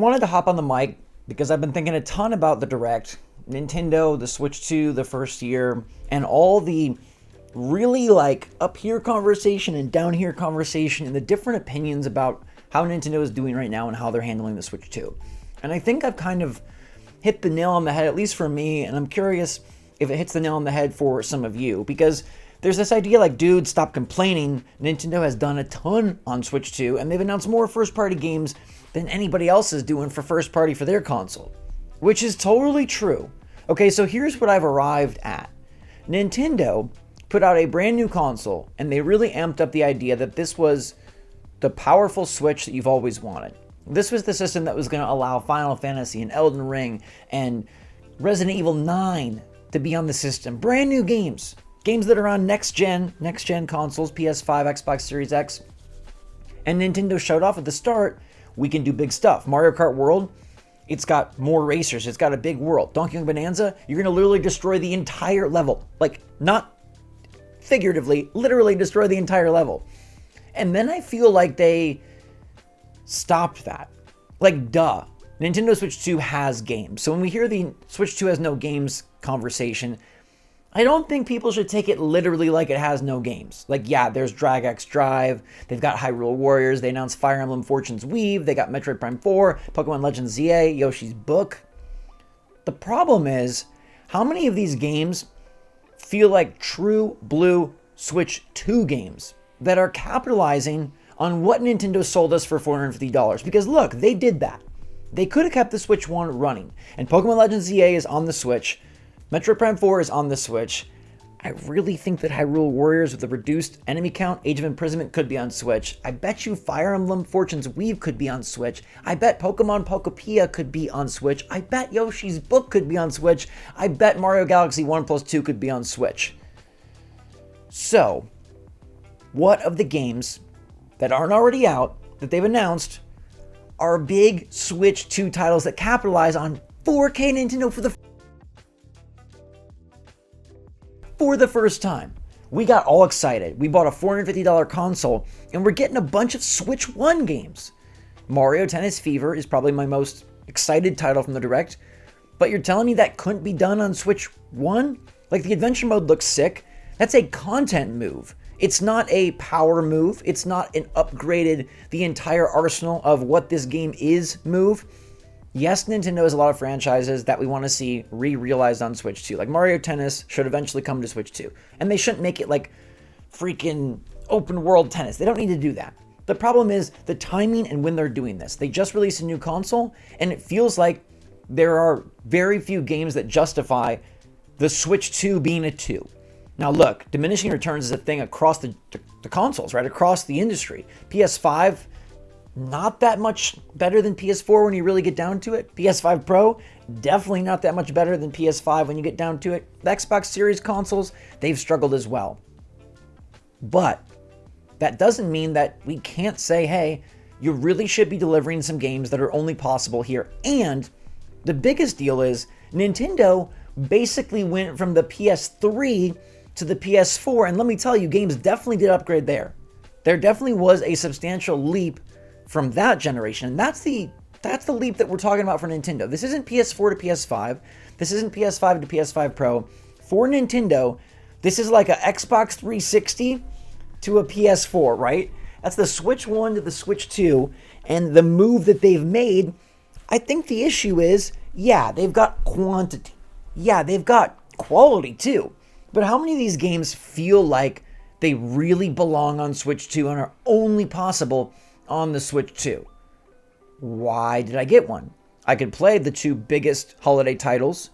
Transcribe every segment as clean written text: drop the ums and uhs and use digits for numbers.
wanted to hop on the mic because I've been thinking a ton about the Direct, Nintendo, the Switch 2, the first year, and all the really like up here conversation and down here conversation and the different opinions about how Nintendo is doing right now and how they're handling the Switch 2. And I think I've kind of hit the nail on the head, at least for me, and I'm curious if it hits the nail on the head for some of you, because there's this idea like, dude, stop complaining. Nintendo has done a ton on Switch 2, and they've announced more first-party games than anybody else is doing for first-party for their console, which is totally true. Okay, so here's what I've arrived at. Nintendo put out a brand new console, and they really amped up the idea that this was the powerful Switch that you've always wanted. This was the system that was going to allow Final Fantasy and Elden Ring and Resident Evil 9 to be on the system. Brand new games. Games that are on next-gen consoles, PS5, Xbox Series X. And Nintendo showed off at the start, we can do big stuff. Mario Kart World, it's got more racers. It's got a big world. Donkey Kong Bonanza, you're going to literally destroy the entire level. Like, not figuratively, literally destroy the entire level. And then I feel like they stopped that. Like, duh. Nintendo Switch 2 has games. So when we hear the Switch 2 has no games conversation, I don't think people should take it literally like it has no games. Like, yeah, there's Drag X Drive, they've got Hyrule Warriors, they announced Fire Emblem Fortune's Weave, they got Metroid Prime 4, Pokemon Legends ZA, Yoshi's Book. The problem is, how many of these games feel like true blue Switch 2 games that are capitalizing on what Nintendo sold us for $450? Because look, they did that. They could have kept the Switch 1 running, and Pokemon Legends ZA is on the Switch, Metroid Prime 4 is on the Switch. I really think that Hyrule Warriors with a reduced enemy count, Age of Imprisonment could be on Switch. I bet you Fire Emblem Fortune's Weave could be on Switch. I bet Pokemon Pokopia could be on Switch. I bet Yoshi's Book could be on Switch. I bet Mario Galaxy 1+2 could be on Switch. So, what of the games that aren't already out, that they've announced, are big Switch 2 titles that capitalize on 4K Nintendo for the first time? We got all excited. We bought a $450 console, and we're getting a bunch of Switch 1 games. Mario Tennis Fever is probably my most excited title from the Direct, but you're telling me that couldn't be done on Switch 1? Like, the adventure mode looks sick. That's a content move. It's not a power move. It's not an upgraded, the entire arsenal of what this game is move. Yes, Nintendo has a lot of franchises that we want to see re-realized on Switch 2. Like Mario Tennis should eventually come to Switch 2. And they shouldn't make it like freaking open world tennis. They don't need to do that. The problem is the timing and when they're doing this. They just released a new console, and it feels like there are very few games that justify the Switch 2 being a 2. Now look, diminishing returns is a thing across the consoles, right? Across the industry. PS5, not that much better than PS4 when you really get down to it. PS5 Pro, definitely not that much better than PS5 when you get down to it. The Xbox Series consoles, they've struggled as well. But that doesn't mean that we can't say, hey, you really should be delivering some games that are only possible here. And the biggest deal is Nintendo basically went from the PS3 to the PS4, and let me tell you, games definitely did upgrade there. There definitely was a substantial leap from that generation, and that's the leap that we're talking about for Nintendo. This isn't PS4 to PS5. This isn't PS5 to PS5 Pro. For Nintendo, this is like a Xbox 360 to a PS4, right? That's the Switch 1 to the Switch 2, and the move that they've made. I think the issue is, yeah, they've got quantity. Yeah, they've got quality too. But how many of these games feel like they really belong on Switch 2 and are only possible on the Switch 2? Why did I get one? I could play the two biggest holiday titles,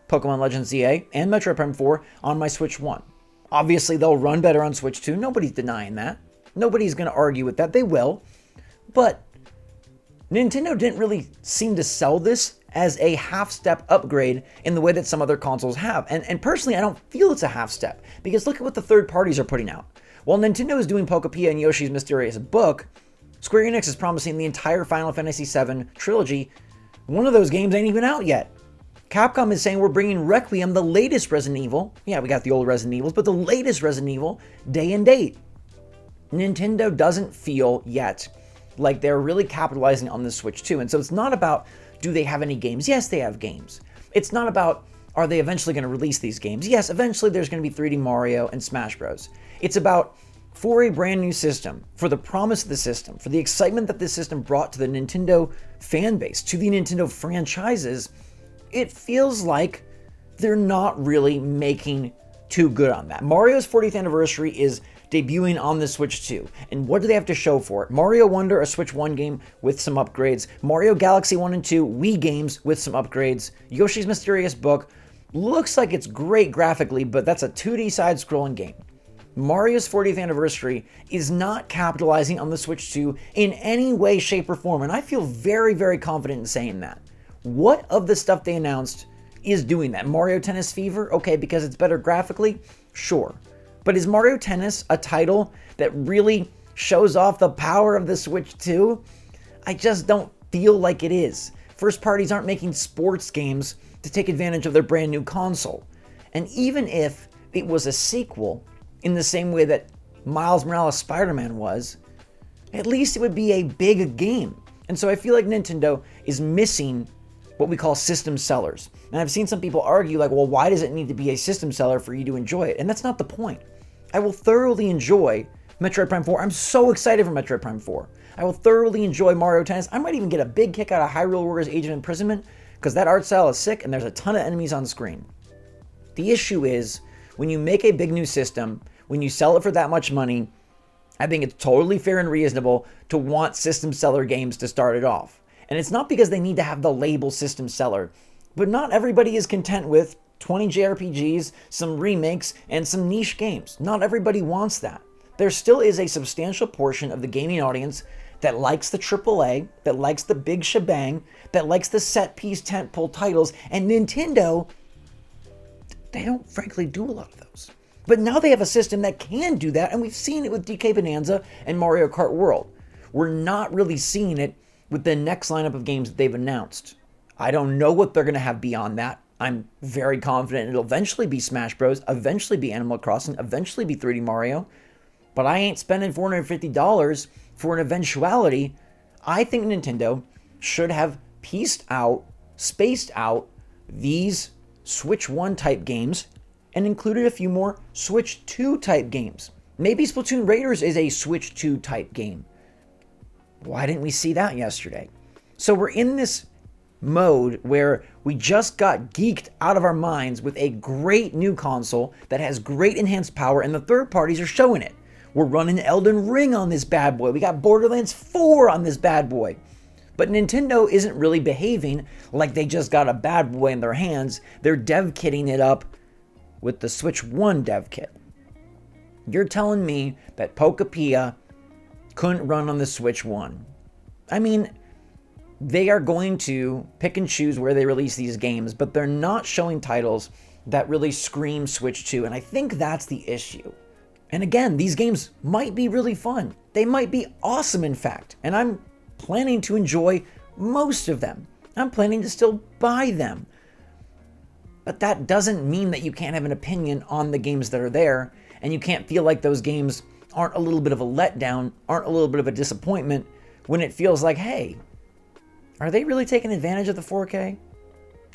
Pokemon Legends ZA and Metroid Prime 4, on my Switch 1. Obviously, they'll run better on Switch 2. Nobody's denying that. Nobody's going to argue with that. They will. But Nintendo didn't really seem to sell this as a half-step upgrade in the way that some other consoles have. And personally, I don't feel it's a half-step, because look at what the third parties are putting out. While Nintendo is doing Pokopia and Yoshi's Mysterious Book, Square Enix is promising the entire Final Fantasy VII trilogy. One of those games ain't even out yet. Capcom is saying we're bringing Requiem, the latest Resident Evil. Yeah, we got the old Resident Evils, but the latest Resident Evil, day and date. Nintendo doesn't feel yet like they're really capitalizing on the Switch 2. And so it's not about, do they have any games? Yes, they have games. It's not about, are they eventually going to release these games? Yes, eventually there's going to be 3D Mario and Smash Bros. It's about, for a brand new system, for the promise of the system, for the excitement that this system brought to the Nintendo fan base, to the Nintendo franchises, it feels like they're not really making too good on that. Mario's 40th anniversary is debuting on the Switch 2. And what do they have to show for it? Mario Wonder, a Switch 1 game with some upgrades. Mario Galaxy 1 and 2, Wii games with some upgrades. Yoshi's Mysterious Book. Looks like it's great graphically, but that's a 2D side-scrolling game. Mario's 40th anniversary is not capitalizing on the Switch 2 in any way, shape, or form. And I feel very, very confident in saying that. What of the stuff they announced is doing that? Mario Tennis Fever? Okay, because it's better graphically? Sure. But is Mario Tennis a title that really shows off the power of the Switch 2? I just don't feel like it is. First parties aren't making sports games to take advantage of their brand new console. And even if it was a sequel in the same way that Miles Morales Spider-Man was, at least it would be a big game. And so I feel like Nintendo is missing what we call system sellers. And I've seen some people argue like, well, why does it need to be a system seller for you to enjoy it? And that's not the point. I will thoroughly enjoy Metroid Prime 4. I'm so excited for Metroid Prime 4. I will thoroughly enjoy Mario Tennis. I might even get a big kick out of Hyrule Warriors Age of Imprisonment because that art style is sick and there's a ton of enemies on screen. The issue is when you make a big new system, when you sell it for that much money, I think it's totally fair and reasonable to want system seller games to start it off. And it's not because they need to have the label system seller, but not everybody is content with 20 JRPGs, some remakes, and some niche games. Not everybody wants that. There still is a substantial portion of the gaming audience that likes the AAA, that likes the big shebang, that likes the set-piece tentpole titles, and Nintendo, they don't frankly do a lot of those. But now they have a system that can do that, and we've seen it with DK Bananza and Mario Kart World. We're not really seeing it with the next lineup of games that they've announced. I don't know what they're going to have beyond that. I'm very confident it'll eventually be Smash Bros, eventually be Animal Crossing, eventually be 3D Mario. But I ain't spending $450 for an eventuality. I think Nintendo should have spaced out these Switch 1 type games and included a few more Switch 2 type games. Maybe Splatoon Raiders is a Switch 2 type game. Why didn't we see that yesterday? So we're in this mode where we just got geeked out of our minds with a great new console that has great enhanced power, and the third parties are showing it. We're running Elden Ring on this bad boy. We got Borderlands 4 on this bad boy. But Nintendo isn't really behaving like they just got a bad boy in their hands. They're dev kitting it up with the Switch 1 dev kit. You're telling me that Pokapia couldn't run on the Switch 1. I mean, they are going to pick and choose where they release these games, but they're not showing titles that really scream Switch 2, and I think that's the issue. And again, these games might be really fun. They might be awesome, in fact, and I'm planning to enjoy most of them. I'm planning to still buy them. But that doesn't mean that you can't have an opinion on the games that are there, and you can't feel like those games aren't a little bit of a letdown, aren't a little bit of a disappointment, when it feels like, hey, are they really taking advantage of the 4K?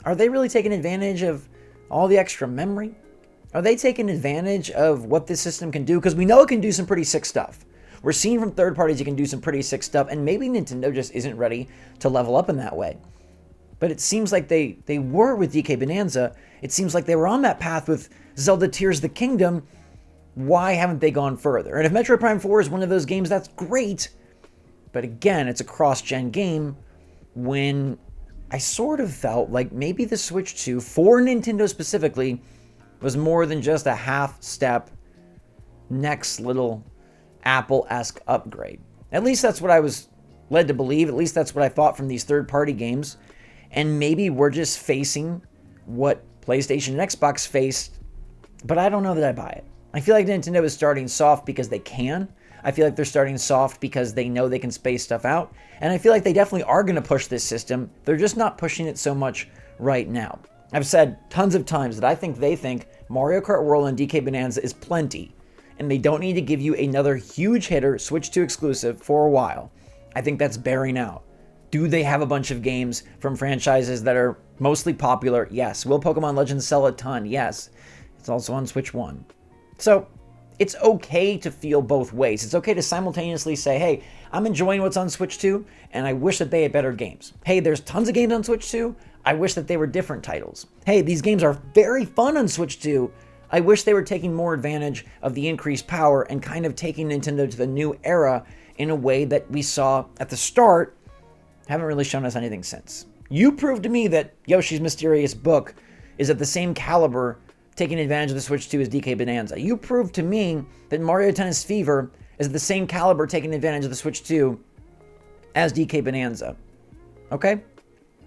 Are they really taking advantage of all the extra memory? Are they taking advantage of what this system can do? Because we know it can do some pretty sick stuff. We're seeing from third parties it can do some pretty sick stuff, and maybe Nintendo just isn't ready to level up in that way. But it seems like they were with DK Bananza. It seems like they were on that path with Zelda Tears of the Kingdom. Why haven't they gone further? And if Metroid Prime 4 is one of those games, that's great. But again, it's a cross-gen game when I sort of felt like maybe the Switch 2, for Nintendo specifically, was more than just a half-step, next little Apple-esque upgrade. At least that's what I was led to believe. At least that's what I thought from these third-party games. And maybe we're just facing what PlayStation and Xbox faced, but I don't know that I buy it. I feel like Nintendo is starting soft because they can. I feel like they're starting soft because they know they can space stuff out. And I feel like they definitely are going to push this system. They're just not pushing it so much right now. I've said tons of times that I think they think Mario Kart World and DK Bananza is plenty, and they don't need to give you another huge hitter Switch 2 exclusive for a while. I think that's bearing out. Do they have a bunch of games from franchises that are mostly popular? Yes. Will Pokemon Legends sell a ton? Yes. It's also on Switch 1. So it's okay to feel both ways. It's okay to simultaneously say, hey, I'm enjoying what's on Switch 2, and I wish that they had better games. Hey, there's tons of games on Switch 2. I wish that they were different titles. Hey, these games are very fun on Switch 2. I wish they were taking more advantage of the increased power and kind of taking Nintendo to the new era in a way that we saw at the start. Haven't really shown us anything since. You proved to me that Yoshi's Mysterious Book is at the same caliber taking advantage of the Switch 2 as DK Bananza. You proved to me that Mario Tennis Fever is at the same caliber taking advantage of the Switch 2 as DK Bananza. Okay?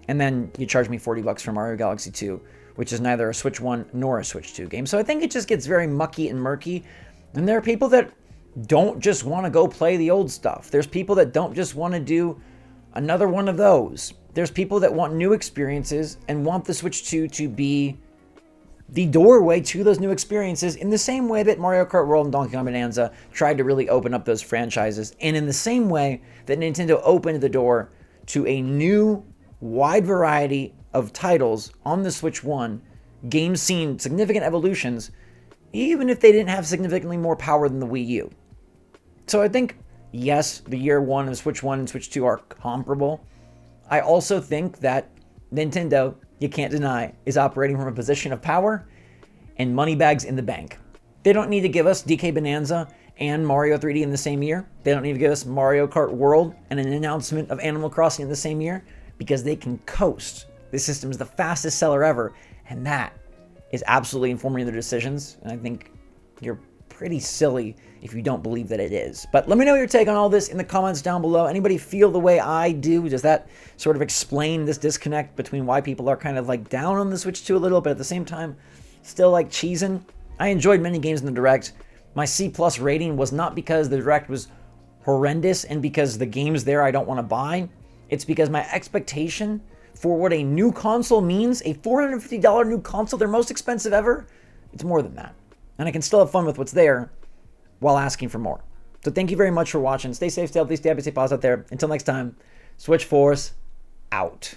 And then you charge me $40 for Mario Galaxy 2, which is neither a Switch 1 nor a Switch 2 game. So I think it just gets very mucky and murky. And there are people that don't just want to go play the old stuff. There's people that don't just want to do another one of those. There's people that want new experiences and want the Switch 2 to be the doorway to those new experiences in the same way that Mario Kart World and Donkey Kong Bonanza tried to really open up those franchises, and in the same way that Nintendo opened the door to a new wide variety of titles on the Switch 1, games seen significant evolutions, even if they didn't have significantly more power than the Wii U. So I think, yes, the year one of Switch 1 and Switch 2 are comparable. I also think that Nintendo, you can't deny, is operating from a position of power and money bags in the bank. They don't need to give us DK Bonanza and Mario 3D in the same year. They don't need to give us Mario Kart World and an announcement of Animal Crossing in the same year, because they can coast. This system is the fastest seller ever, and that is absolutely informing their decisions, and I think you're pretty silly if you don't believe that it is. But let me know your take on all this in the comments down below. Anybody feel the way I do? Does that sort of explain this disconnect between why people are kind of like down on the Switch 2 a little, but at the same time still like cheesing? I enjoyed many games in the Direct. My C+ rating was not because the Direct was horrendous and because the games there I don't want to buy. It's because my expectation for what a new console means, a $450 new console, their most expensive ever, it's more than that. And I can still have fun with what's there while asking for more. So thank you very much for watching. Stay safe, stay healthy, stay happy, stay positive out there. Until next time, SwitchForce out.